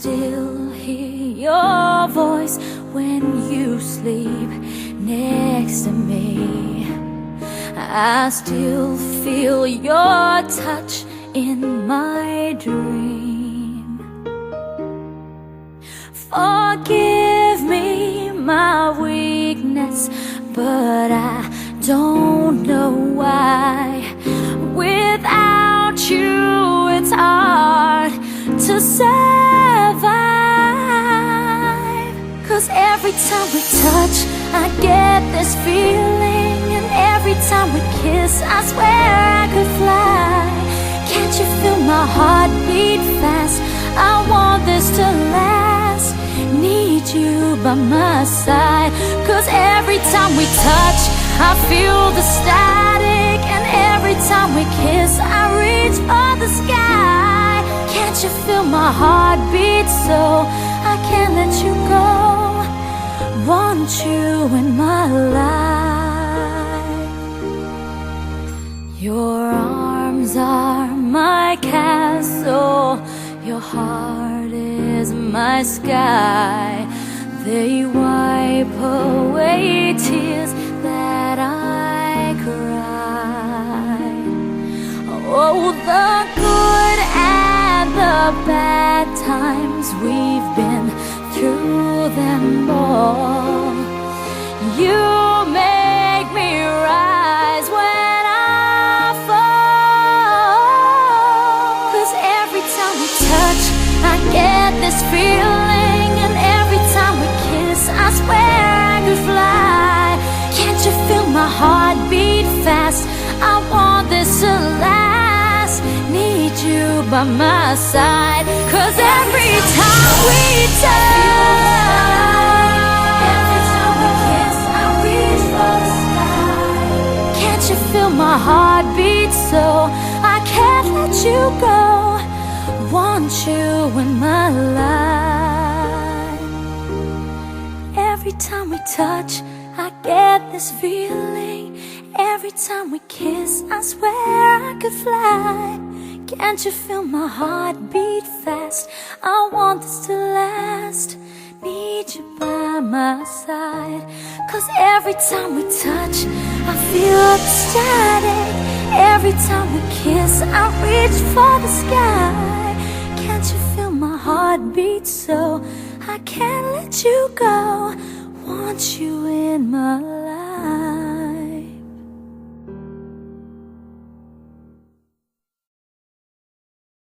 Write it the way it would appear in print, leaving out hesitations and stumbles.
still hear your voice when you sleep next to me. I still feel your touch in my dream. Forgive me my weakness, but I don't know why. Without you, it's hard to survive. 'Cause every time we touch, I get this feeling, and every time we kiss, I swear I could fly. Can't you feel my heart beat fast? I want this to last. Need you by my side. 'Cause every time we touch, I feel the static, and every time we kiss, I reach for the sky. Can't you feel my heart beat so I can't let you go? Want you in my life. Your arms are my castle, your heart is my sky. They wipe away tears that I cry. Oh, the good and the bad times, we've been through them all. You make me rise when I fall. 'Cause every time we touch, I get this feeling, and every time we kiss, I swear I could fly. Can't you feel my heart beat fast? I want this to last. Need you by my side. 'Cause every time we touch, every time we kiss, I reach for the sky. Can't you feel my heart beat so I can't let you go? Want you in my life. Every time we touch, I get this feeling. Every time we kiss, I swear I could fly. Can't you feel my heart beat fast? I want this to last. Need you by my side. 'Cause every time we touch, I feel the static. Every time we kiss, I reach for the sky. Can't you feel my heart beat so I can't let you go? Want you in my life.